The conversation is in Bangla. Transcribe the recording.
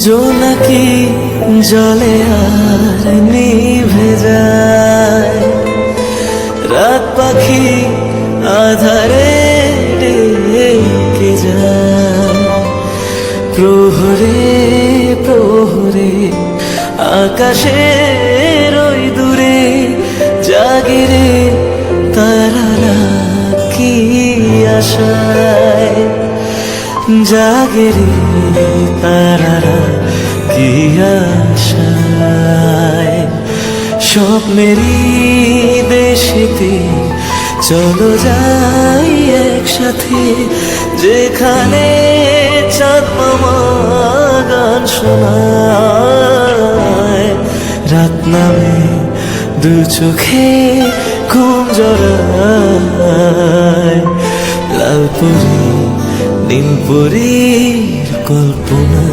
জোনাকি জলে আর নিভে যায়, রাত পাখি আধারে ডেকে যায়। প্রহরে প্রহরে আকাশের ওই দূরে জাগে রে তারারা কি আশায়, জাগে রে তারারা কি আশায়। স্বপ্নেরই দেশেতে চলো যাই একসাথে, যেখানে চাঁদ মামা গান শোনায়। রাত নামে দু চোখে ঘুম জড়ায়, লালপুরি নীলপুরীর কল্পনা।